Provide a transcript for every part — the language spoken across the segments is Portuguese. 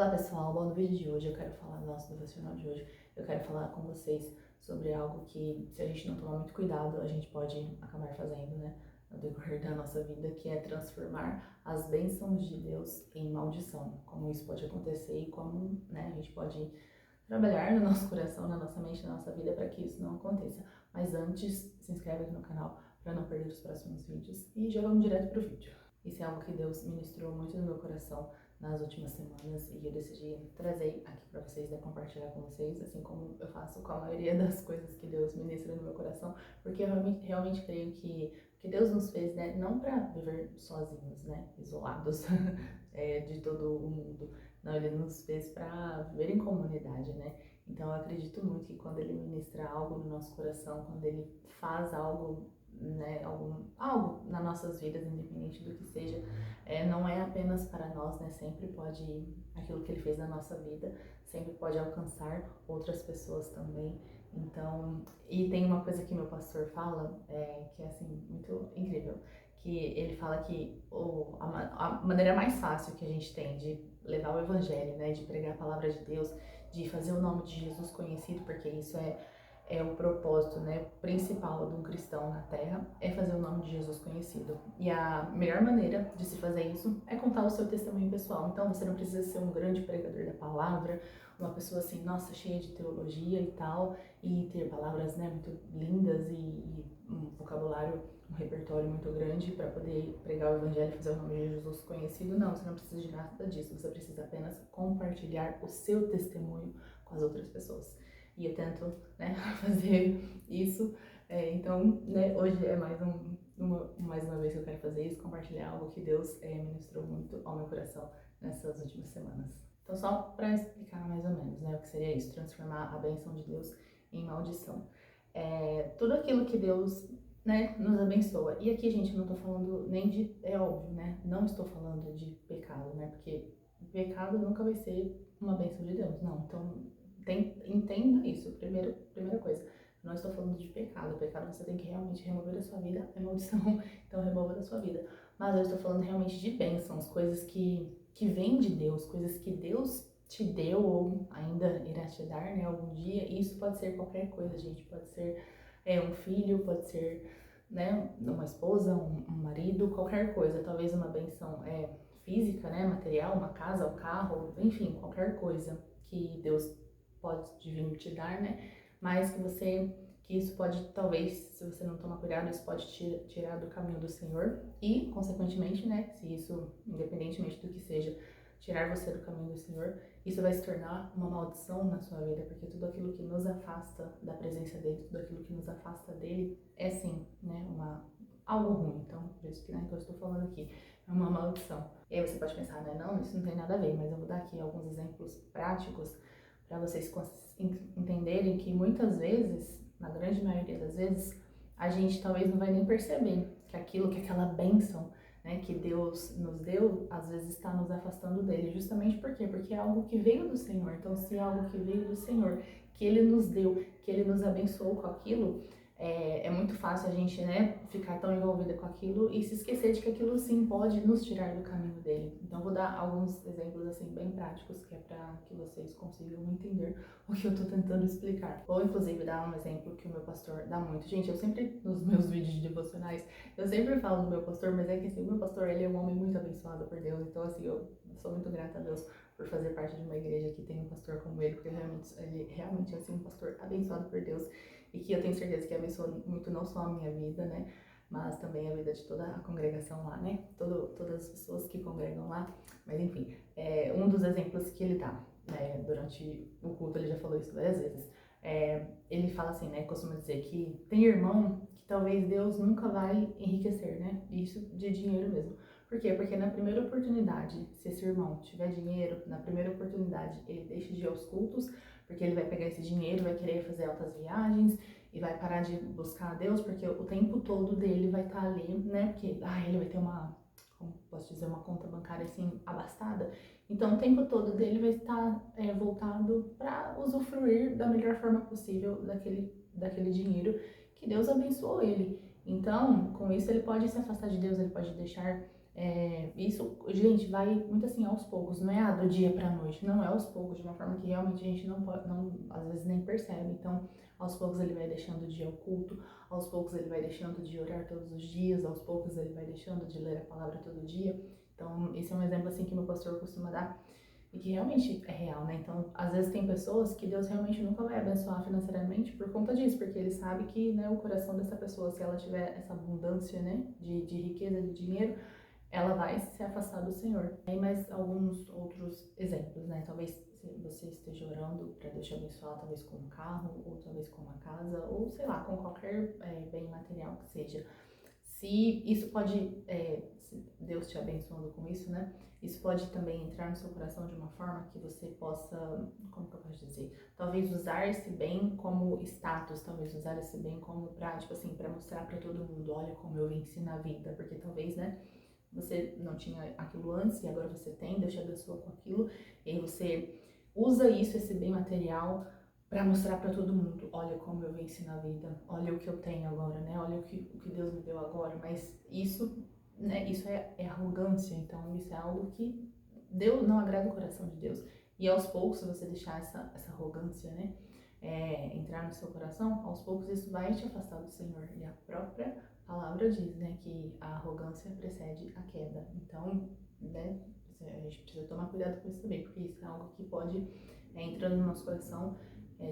Olá pessoal, bom, no vídeo de hoje eu quero falar, no nosso devocional de hoje, eu quero falar com vocês sobre algo que, se a gente não tomar muito cuidado, a gente pode acabar fazendo, né, no decorrer da nossa vida, que é transformar as bênçãos de Deus em maldição. Como isso pode acontecer e como, né, a gente pode trabalhar no nosso coração, na nossa mente, na nossa vida para que isso não aconteça. Mas antes, se inscreve aqui no canal para não perder os próximos vídeos e já vamos direto pro vídeo. Isso é algo que Deus ministrou muito no meu coração nas últimas semanas e eu decidi trazer aqui para vocês, né, compartilhar com vocês, assim como eu faço com a maioria das coisas que Deus ministra no meu coração, porque eu realmente creio que Deus nos fez, né, não para viver sozinhos, né, isolados de todo o mundo, não, Ele nos fez para viver em comunidade, né, então eu acredito muito que quando Ele ministra algo no nosso coração, quando Ele faz algo, né, algo nas nossas vidas, independente do que seja, não é apenas para nós, né? Sempre pode, aquilo que ele fez na nossa vida, sempre pode alcançar outras pessoas também. Então, e tem uma coisa que meu pastor fala, que é assim, muito incrível, que ele fala que a maneira mais fácil que a gente tem de levar o evangelho, né? De pregar a palavra de Deus, de fazer o nome de Jesus conhecido, porque isso é o propósito, né, principal de um cristão na Terra, é fazer o nome de Jesus conhecido. E a melhor maneira de se fazer isso é contar o seu testemunho pessoal. Então você não precisa ser um grande pregador da palavra, uma pessoa assim, nossa, cheia de teologia e tal, e ter palavras, né, muito lindas e um vocabulário, um repertório muito grande para poder pregar o evangelho e fazer o nome de Jesus conhecido. Não, você não precisa de nada disso, você precisa apenas compartilhar o seu testemunho com as outras pessoas. E eu tento, né, fazer isso. Então, né, hoje é mais uma vez que eu quero fazer isso, compartilhar algo que Deus ministrou muito ao meu coração nessas últimas semanas. Então, só para explicar mais ou menos, né, o que seria isso, transformar a bênção de Deus em maldição. Tudo aquilo que Deus, né, nos abençoa. E aqui, gente, eu não tô falando nem de, é óbvio, né, não estou falando de pecado, né, porque pecado nunca vai ser uma bênção de Deus, não. Então, entenda isso, primeira coisa. Não estou falando de pecado. O pecado você tem que realmente remover da sua vida, é maldição, então remova da sua vida. Mas eu estou falando realmente de bênçãos, coisas que vêm de Deus, coisas que Deus te deu ou ainda irá te dar, né, algum dia. E isso pode ser qualquer coisa, gente. Pode ser um filho, pode ser, né, uma esposa, um marido, qualquer coisa. Talvez uma bênção física, né, material, uma casa, um carro, enfim, qualquer coisa que Deus pode vir te dar, né? Mas que isso pode, talvez, se você não tomar cuidado, isso pode te tirar do caminho do Senhor e, consequentemente, né, se isso, independentemente do que seja, tirar você do caminho do Senhor, isso vai se tornar uma maldição na sua vida, porque tudo aquilo que nos afasta da presença dele, tudo aquilo que nos afasta dele é sim, né, algo ruim. Então, por isso que, né, que eu estou falando aqui, é uma maldição. E aí você pode pensar, né, não, isso não tem nada a ver, mas eu vou dar aqui alguns exemplos práticos para vocês entenderem que muitas vezes, na grande maioria das vezes, a gente talvez não vai nem perceber que aquela bênção, né, que Deus nos deu, às vezes está nos afastando dele. Justamente por quê? Porque é algo que veio do Senhor. Então, se é algo que veio do Senhor, que Ele nos deu, que Ele nos abençoou com aquilo, é muito fácil a gente, né, ficar tão envolvida com aquilo e se esquecer de que aquilo sim pode nos tirar do caminho dele. Então vou dar alguns exemplos assim bem práticos que é para que vocês consigam entender o que eu tô tentando explicar. Ou inclusive dar um exemplo que o meu pastor dá muito. Gente, eu sempre nos meus vídeos de devocionais, eu sempre falo do meu pastor, mas é que assim, o meu pastor, ele é um homem muito abençoado por Deus. Então assim, eu sou muito grata a Deus por fazer parte de uma igreja que tem um pastor como ele, porque ele realmente é assim, um pastor abençoado por Deus e que eu tenho certeza que abençoa muito não só a minha vida, né, mas também a vida de toda a congregação lá, né, todas as pessoas que congregam lá. Mas enfim, um dos exemplos que ele dá, né, durante o culto, ele já falou isso várias vezes, ele fala assim, né, costuma dizer que tem irmão que talvez Deus nunca vai enriquecer, né, isso de dinheiro mesmo. Por quê? Porque na primeira oportunidade, se esse irmão tiver dinheiro, na primeira oportunidade ele deixa de ir aos cultos, porque ele vai pegar esse dinheiro, vai querer fazer altas viagens e vai parar de buscar a Deus, porque o tempo todo dele vai estar ali, né? Porque ele vai ter como posso dizer, uma conta bancária assim abastada. Então o tempo todo dele vai estar voltado para usufruir da melhor forma possível daquele dinheiro que Deus abençoou ele. Então, com isso ele pode se afastar de Deus, ele pode deixar Isso, gente, vai muito assim aos poucos, não é do dia pra noite, não é aos poucos, de uma forma que realmente a gente não pode, não, às vezes nem percebe. Então, aos poucos ele vai deixando de ir ao culto, aos poucos ele vai deixando de orar todos os dias, aos poucos ele vai deixando de ler a palavra todo dia. Então, esse é um exemplo assim que meu pastor costuma dar e que realmente é real, né? Então, às vezes tem pessoas que Deus realmente nunca vai abençoar financeiramente por conta disso, porque ele sabe que, né, o coração dessa pessoa, se ela tiver essa abundância, né, de riqueza, de dinheiro, ela vai se afastar do Senhor. Tem mais alguns outros exemplos, né? Talvez você esteja orando para Deus te abençoar, talvez com um carro, ou talvez com uma casa, ou sei lá, com qualquer bem material que seja. Se isso pode, se Deus te abençoando com isso, né? Isso pode também entrar no seu coração de uma forma que você possa, como que eu posso dizer? Talvez usar esse bem como status, talvez usar esse bem como pra, tipo assim, pra mostrar pra todo mundo, olha como eu venci na vida, porque talvez, né? Você não tinha aquilo antes e agora você tem, Deus te abençoa com aquilo, e aí você usa isso, esse bem material, para mostrar para todo mundo, olha como eu venci na vida, olha o que eu tenho agora, né? Olha o que Deus me deu agora. Mas isso, né? Isso é arrogância, então isso é algo que Deus não agrada o coração de Deus. E aos poucos, se você deixar essa arrogância, né? Entrar no seu coração, aos poucos isso vai te afastar do Senhor. E a própria palavra diz, né, que a arrogância precede a queda. Então, né, a gente precisa tomar cuidado com isso também, porque isso é algo que pode entrando no nosso coração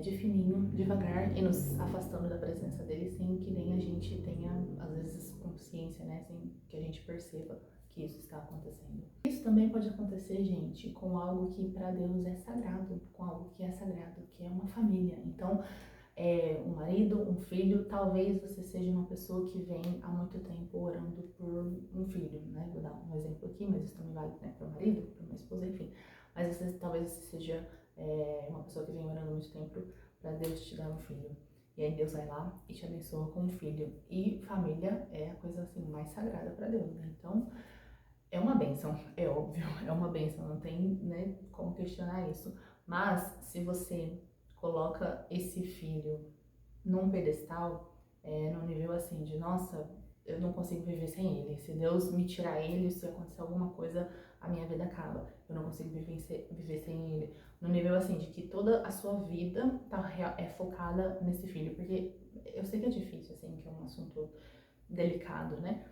de fininho, devagar e nos afastando da presença dele sem que nem a gente tenha, às vezes, consciência, né, sem que a gente perceba que isso está acontecendo. Isso também pode acontecer, gente, com algo que para Deus é sagrado, com algo que é sagrado, que é uma família. Então, um marido, um filho, talvez você seja uma pessoa que vem há muito tempo orando por um filho, né? Vou dar um exemplo aqui, mas isso também vale, né, para o marido, para uma esposa, enfim. Mas talvez você seja uma pessoa que vem orando há muito tempo para Deus te dar um filho. E aí Deus vai lá e te abençoa com um filho. E família é a coisa assim mais sagrada para Deus, né? Então, é uma bênção, é óbvio, é uma bênção, não tem, né, como questionar isso. Mas se você coloca esse filho num pedestal, num nível assim de, nossa, eu não consigo viver sem ele. Se Deus me tirar ele, se acontecer alguma coisa, a minha vida acaba. Eu não consigo viver sem ele. No nível assim de que toda a sua vida é focada nesse filho. Porque eu sei que é difícil, assim, que é um assunto delicado, né?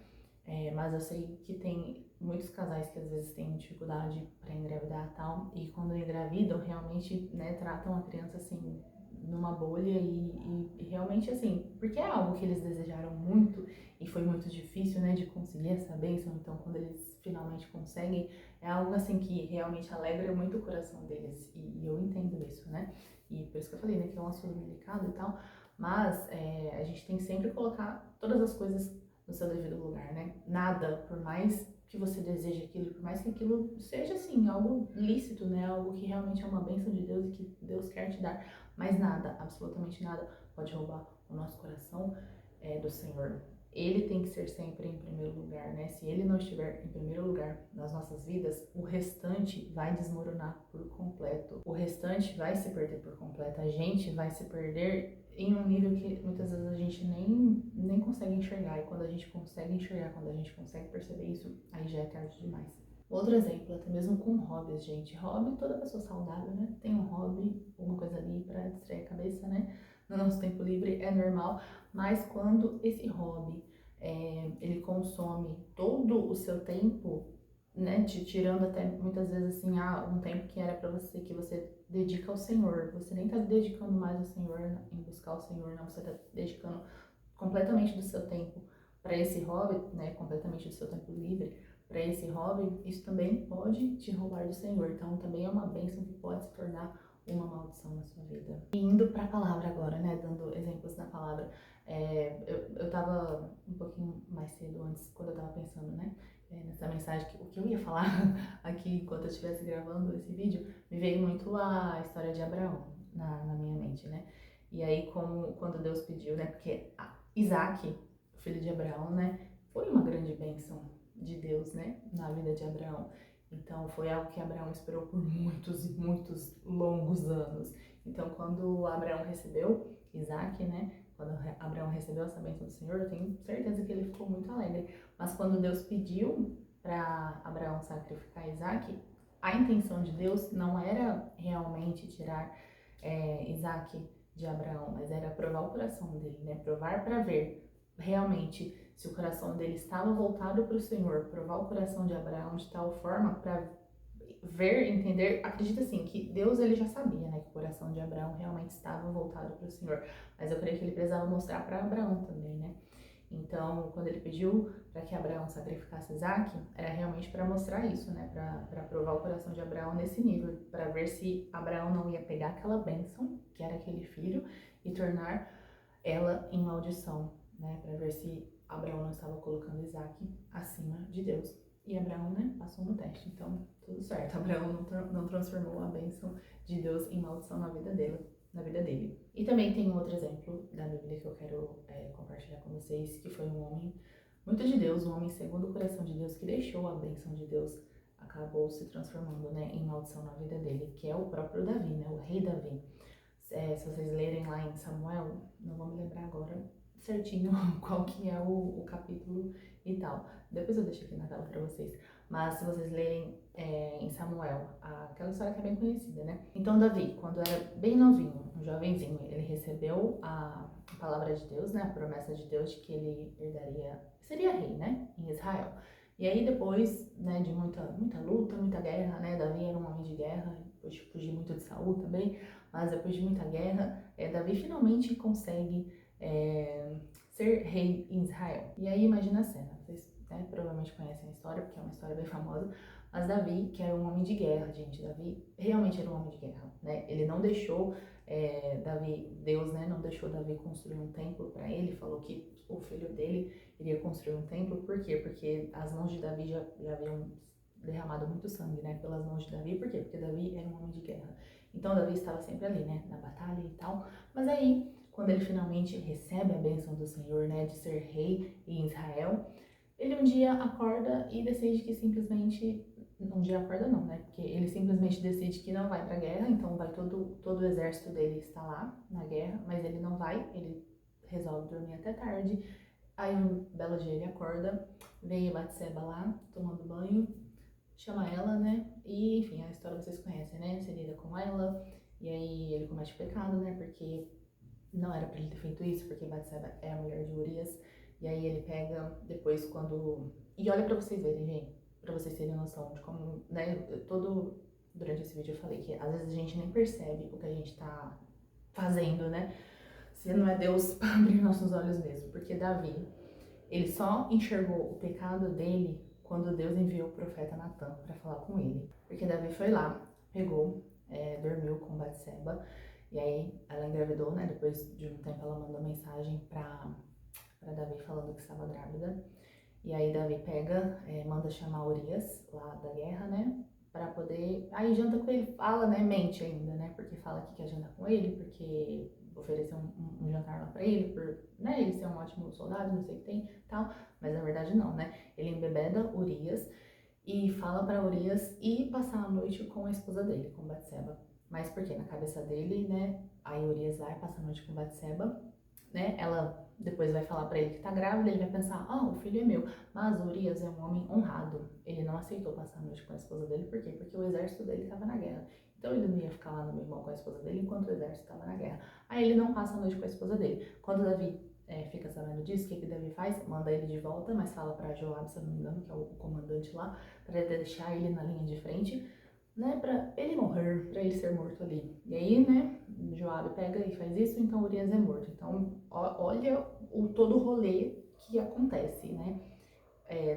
Mas eu sei que tem muitos casais que às vezes têm dificuldade para engravidar e tal, e quando engravidam, realmente, né, tratam a criança assim, numa bolha e realmente assim, porque é algo que eles desejaram muito e foi muito difícil, né, de conseguir essa bênção, então quando eles finalmente conseguem, é algo assim que realmente alegra muito o coração deles, e eu entendo isso, né, e por isso que eu falei, né, que é um assunto delicado e tal, mas a gente tem que sempre colocar todas as coisas no seu devido lugar, né? Nada, por mais que você deseje aquilo, por mais que aquilo seja, assim, algo lícito, né? Algo que realmente é uma bênção de Deus e que Deus quer te dar, mas nada, absolutamente nada, pode roubar o nosso coração do Senhor. Ele tem que ser sempre em primeiro lugar, né? Se ele não estiver em primeiro lugar nas nossas vidas, o restante vai desmoronar por completo. O restante vai se perder por completo. A gente vai se perder em um nível que muitas vezes a gente nem consegue enxergar. E quando a gente consegue enxergar, quando a gente consegue perceber isso, aí já é tarde demais. Outro exemplo, até mesmo com hobbies, gente. Hobby, toda pessoa saudável, né? Tem um hobby, uma coisa ali pra distrair a cabeça, né? No nosso tempo livre é normal, mas quando esse hobby ele consome todo o seu tempo, né? Te tirando até muitas vezes assim, um tempo que era pra você, que você dedica ao Senhor. Você nem tá dedicando mais ao Senhor, em buscar o Senhor, não. Você tá dedicando completamente do seu tempo para esse hobby, né? Completamente do seu tempo livre para esse hobby, isso também pode te roubar do Senhor. Então, também é uma bênção que pode se tornar uma maldição na sua vida. E indo para a palavra agora, né? Dando exemplos na palavra. Eu tava um pouquinho mais cedo antes, quando eu tava pensando, né? Nessa mensagem, o que eu ia falar aqui enquanto eu estivesse gravando esse vídeo, me veio muito a história de Abraão na minha mente, né? E aí, quando Deus pediu, né? Porque Isaac, filho de Abraão, né? Foi uma grande bênção de Deus, né, na vida de Abraão. Então foi algo que Abraão esperou por muitos e muitos longos anos. Então quando Abraão recebeu Isaac, né, quando Abraão recebeu essa bênção do Senhor, eu tenho certeza que ele ficou muito alegre. Mas quando Deus pediu para Abraão sacrificar Isaac, a intenção de Deus não era realmente tirar Isaac de Abraão, mas era provar o coração dele, né? Provar para ver realmente se o coração dele estava voltado para o Senhor, provar o coração de Abraão de tal forma para ver, entender, acredita assim, que Deus ele já sabia, né, que o coração de Abraão realmente estava voltado para o Senhor, mas eu creio que ele precisava mostrar para Abraão também, né? Então, quando ele pediu para que Abraão sacrificasse Isaac, era realmente para mostrar isso, né? Para provar o coração de Abraão nesse nível, para ver se Abraão não ia pegar aquela bênção, que era aquele filho, e tornar ela em maldição, né? Para ver se Abraão não estava colocando Isaac acima de Deus. E Abraão, né, passou no teste, então tudo certo. Abraão não transformou a bênção de Deus em maldição na vida dele. E também tem um outro exemplo da Bíblia que eu quero compartilhar com vocês, que foi um homem muito de Deus, um homem segundo o coração de Deus, que deixou a bênção de Deus, acabou se transformando, né, em maldição na vida dele, que é o próprio Davi, né, o rei Davi. Se vocês lerem lá em Samuel, não vou me lembrar agora certinho qual que é o capítulo e tal. Depois eu deixo aqui na tela para vocês. Mas se vocês lerem em Samuel, aquela história que é bem conhecida, né? Então Davi, quando era bem novinho, um jovenzinho, ele recebeu a palavra de Deus, né? A promessa de Deus de que ele seria rei, né? Em Israel. E aí depois, né, de muita luta, muita guerra, né? Davi era um homem de guerra, depois fugir muito de Saul também, mas depois de muita guerra, Davi finalmente consegue ser rei em Israel. E aí imagina a cena, vocês provavelmente conhecem a história, porque é uma história bem famosa, mas Davi, que era um homem de guerra, gente, Davi realmente era um homem de guerra, né? Ele não deixou Deus, né, não deixou Davi construir um templo para ele, falou que o filho dele iria construir um templo, por quê? Porque as mãos de Davi já haviam derramado muito sangue, né, pelas mãos de Davi, por quê? Porque Davi era um homem de guerra. Então Davi estava sempre ali, né, na batalha e tal, mas aí, quando ele finalmente recebe a bênção do Senhor, né, de ser rei em Israel, ele um dia acorda e decide que simplesmente, um dia acorda não, né, porque ele simplesmente decide que não vai pra guerra, então vai todo o exército dele está lá na guerra, mas ele não vai, ele resolve dormir até tarde. Aí um belo dia ele acorda, vem Batseba lá, tomando banho, chama ela, né? E enfim, a história vocês conhecem, né? Você lida com ela, e aí ele comete o pecado, né? Porque não era pra ele ter feito isso, porque Batseba é a mulher de Urias. E aí ele pega depois quando. E olha pra vocês verem, gente, pra vocês terem noção de como, né? Durante esse vídeo eu falei que às vezes a gente nem percebe o que a gente tá fazendo, né? Se não é Deus pra abrir nossos olhos mesmo. Porque Davi, ele só enxergou o pecado dele quando Deus enviou o profeta Natan para falar com ele. Porque Davi foi lá, pegou, dormiu com Batseba, e aí ela engravidou, né? Depois de um tempo ela mandou mensagem para Davi falando que estava grávida. E aí Davi pega, manda chamar Urias lá da guerra, né? Pra poder. Aí janta com ele, fala, né? Mente ainda, né? Porque fala que quer jantar com ele, porque ofereceu um jantar lá pra ele, por né, ele ser um ótimo soldado, não sei o que tem tal. Mas na verdade não, né? Ele embebeda Urias e fala pra Urias ir passar a noite com a esposa dele, com Batseba. Mas porque na cabeça dele, né? Aí Urias vai passar a noite com Batseba, né? Ela depois vai falar pra ele que tá grávida, ele vai pensar, o filho é meu. Mas Urias é um homem honrado. Ele não aceitou passar a noite com a esposa dele, por quê? Porque o exército dele estava na guerra. Então ele não ia ficar lá no meio com a esposa dele enquanto o exército estava na guerra. Aí ele não passa a noite com a esposa dele. Quando Davi fica sabendo disso, o que Davi faz? Manda ele de volta, mas fala pra Joab, se eu não me engano, que é o comandante lá, pra deixar ele na linha de frente, né, pra ele morrer, pra ele ser morto ali. E aí, né, Joabe pega e faz isso, então Urias é morto. Então, olha todo o rolê que acontece, né.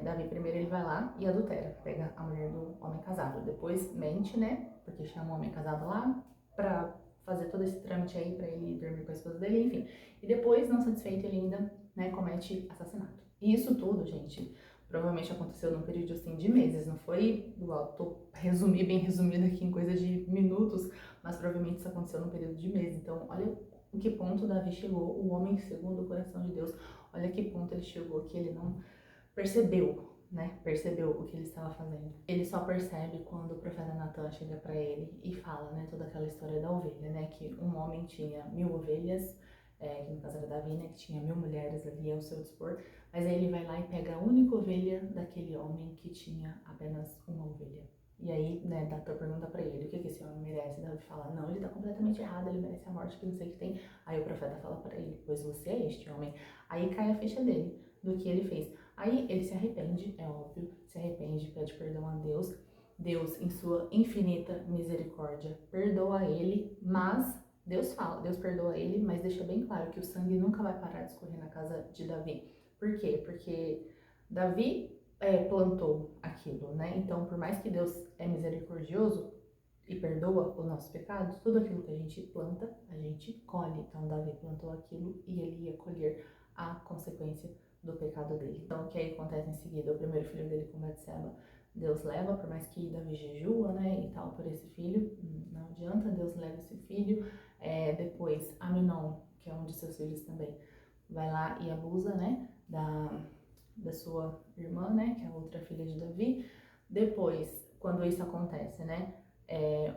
Davi primeiro ele vai lá e adultera, pega a mulher do homem casado. Depois mente, né, porque chama o homem casado lá pra fazer todo esse trâmite aí pra ele dormir com a esposa dele, enfim. E depois, não satisfeito, ele ainda, né, comete assassinato. E isso tudo, gente, provavelmente aconteceu num período assim de meses, não foi igual, tô bem resumida aqui em coisa de minutos, mas provavelmente isso aconteceu num período de meses. Então, olha em que ponto Davi chegou, o homem segundo o coração de Deus, olha que ponto ele chegou, que ele não percebeu, né? Percebeu o que ele estava fazendo. Ele só percebe quando o profeta Natan chega para ele e fala, né? Toda aquela história da ovelha, né? Que um homem tinha 1000 ovelhas que no caso era Davi, né, que tinha 1000 mulheres ali ao seu dispor, mas aí ele vai lá e pega a única ovelha daquele homem que tinha apenas uma ovelha. E aí, né, Natan pergunta pra ele, o que esse homem merece? Davi fala, não, ele tá completamente errado, ele merece a morte, que não sei o que tem. Aí o profeta fala pra ele, pois você é este homem. Aí cai a ficha dele, do que ele fez. Aí ele se arrepende, é óbvio, se arrepende, pede perdão a Deus. Deus, em sua infinita misericórdia, perdoa ele, mas Deus perdoa ele, mas deixa bem claro que o sangue nunca vai parar de escorrer na casa de Davi. Por quê? Porque Davi plantou aquilo, né? Então, por mais que Deus é misericordioso e perdoa os nossos pecados, tudo aquilo que a gente planta, a gente colhe. Então, Davi plantou aquilo e ele ia colher a consequência do pecado dele. Então, o que aí acontece em seguida? O primeiro filho dele com Betseba, Deus leva, por mais que Davi jejua, né, e tal, por esse filho, não adianta, Deus leva esse filho. Depois, Aminon, que é um de seus filhos também, vai lá e abusa, né, da sua irmã, né, que é a outra filha de Davi. Depois, quando isso acontece, né,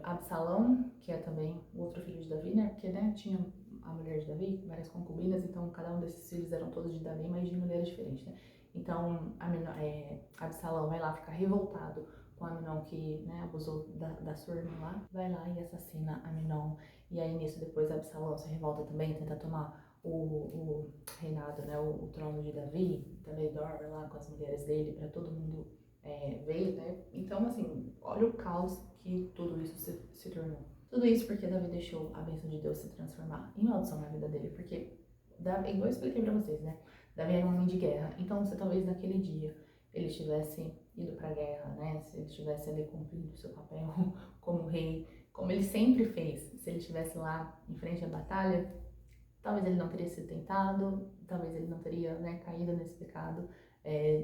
Absalão, que é também o outro filho de Davi, né, porque, né, tinha a mulher de Davi, várias concubinas, então cada um desses filhos eram todos de Davi, mas de mulheres diferentes, né. Então, Absalão vai lá ficar revoltado com Aminon, que, né, abusou da sua irmã lá, vai lá e assassina Aminon. E aí nisso depois Absalão se revolta também, tenta tomar o reinado, né, o trono de Davi, também dorme lá com as mulheres dele para todo mundo ver, né? Então, assim, olha o caos que tudo isso se tornou. Tudo isso porque Davi deixou a bênção de Deus se transformar em maldição na vida dele, porque, igual eu expliquei pra vocês, né? Davi era um homem de guerra, então se talvez naquele dia ele tivesse ido pra guerra, né? Se ele tivesse ali cumprido o seu papel como rei, como ele sempre fez, se ele estivesse lá em frente à batalha, talvez ele não teria sido tentado, talvez ele não teria, né, caído nesse pecado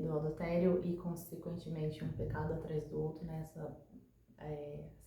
do adultério e, consequentemente, um pecado atrás do outro, né, essa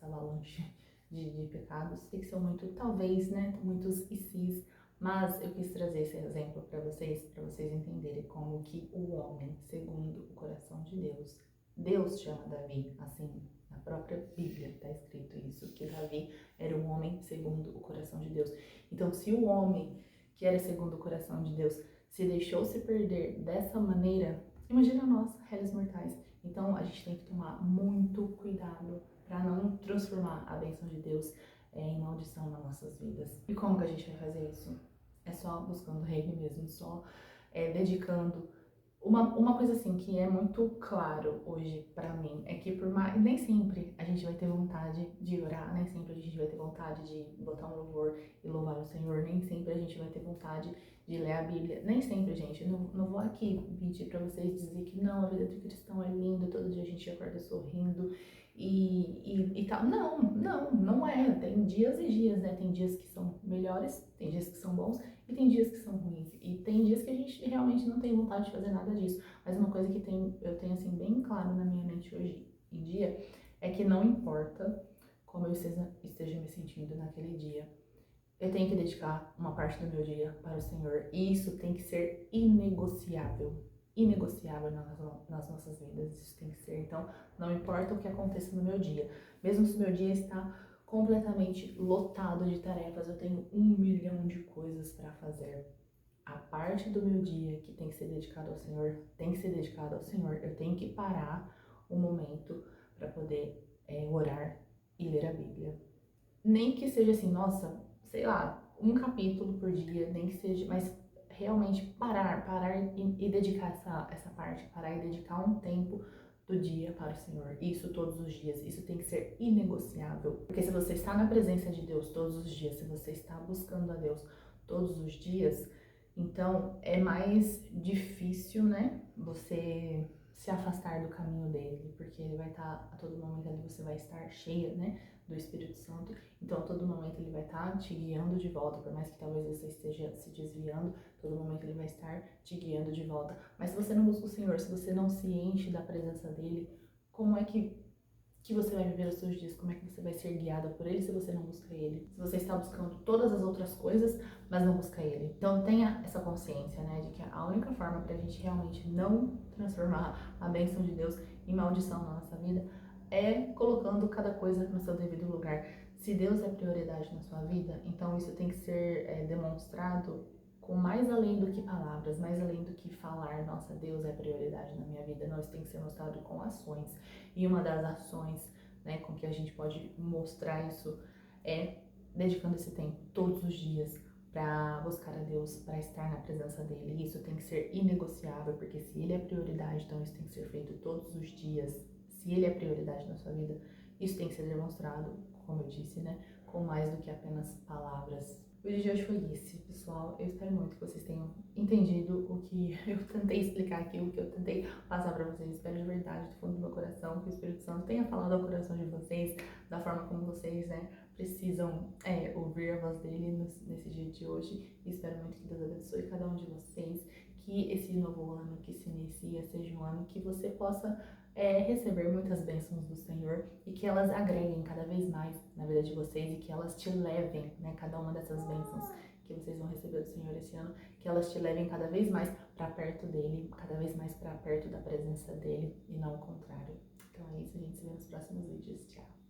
avalanche de pecados, que são muito, talvez, né, muitos ICs, mas eu quis trazer esse exemplo para vocês entenderem como que o homem, segundo o coração de Deus, Deus chama Davi, assim, na própria Bíblia está escrito isso, que Davi era um homem segundo o coração de Deus. Então, se o homem que era segundo o coração de Deus se deixou se perder dessa maneira, imagina nós, réis mortais. Então, a gente tem que tomar muito cuidado para não transformar a bênção de Deus em maldição nas nossas vidas. E como que a gente vai fazer isso? É só buscando o reino mesmo, só dedicando. Uma coisa assim que é muito claro hoje pra mim é que por mais, nem sempre a gente vai ter vontade de orar, nem sempre a gente vai ter vontade de botar um louvor e louvar o Senhor, nem sempre a gente vai ter vontade de ler a Bíblia, nem sempre, gente. Eu não vou aqui mentir pra vocês dizer que não, a vida de cristão é linda, todo dia a gente acorda sorrindo e tal. Não é. Tem dias e dias, né? Tem dias que são melhores, tem dias que são bons e tem dias que são ruins. E tem dias que a gente realmente não tem vontade de fazer nada disso. Mas uma coisa que eu tenho assim bem claro na minha mente hoje em dia é que não importa como eu esteja me sentindo naquele dia, eu tenho que dedicar uma parte do meu dia para o Senhor. E isso tem que ser inegociável. Inegociável nas nossas vidas. Isso tem que ser. Então, não importa o que aconteça no meu dia. Mesmo se o meu dia está completamente lotado de tarefas, eu tenho 1 milhão de coisas para fazer. A parte do meu dia que tem que ser dedicada ao Senhor, tem que ser dedicada ao Senhor. Eu tenho que parar um momento para poder orar e ler a Bíblia. Nem que seja assim, nossa, sei lá, um capítulo por dia, nem que seja, mas realmente parar e dedicar essa parte, parar e dedicar um tempo do dia para o Senhor. Isso todos os dias, isso tem que ser inegociável. Porque se você está na presença de Deus todos os dias, se você está buscando a Deus todos os dias, então é mais difícil, né, você se afastar do caminho dele, porque ele vai estar a todo momento ali, você vai estar cheia, né, do Espírito Santo. Então, a todo momento ele vai estar te guiando de volta, por mais que talvez você esteja se desviando, todo momento ele vai estar te guiando de volta. Mas se você não busca o Senhor, se você não se enche da presença dele, como é que você vai viver os seus dias? Como é que você vai ser guiada por ele se você não busca ele? Se você está buscando todas as outras coisas, mas não busca ele. Então tenha essa consciência, né, de que a única forma para a gente realmente não transformar a bênção de Deus em maldição na nossa vida é colocando cada coisa no seu devido lugar. Se Deus é prioridade na sua vida, então isso tem que ser demonstrado com mais além do que palavras, mais além do que falar, nossa, Deus é prioridade na minha vida, nós tem que ser mostrado com ações. E uma das ações, né, com que a gente pode mostrar isso é dedicando esse tempo todos os dias para buscar a Deus, para estar na presença dele. E isso tem que ser inegociável, porque se ele é prioridade, então isso tem que ser feito todos os dias. Se ele é prioridade na sua vida, isso tem que ser demonstrado, como eu disse, né, com mais do que apenas palavras. O vídeo de hoje foi esse, pessoal. Eu espero muito que vocês tenham entendido o que eu tentei explicar aqui, o que eu tentei passar pra vocês. Espero de verdade, do fundo do meu coração, que o Espírito Santo tenha falado ao coração de vocês, da forma como vocês, né, precisam ouvir a voz dele nesse dia de hoje. E espero muito que Deus abençoe cada um de vocês, que esse novo ano que se inicia seja um ano que você possa receber muitas bênçãos do Senhor e que elas agreguem cada vez mais na vida de vocês e que elas te levem, né, cada uma dessas bênçãos que vocês vão receber do Senhor esse ano, que elas te levem cada vez mais para perto dele, cada vez mais para perto da presença dele e não o contrário. Então é isso, a gente se vê nos próximos vídeos. Tchau!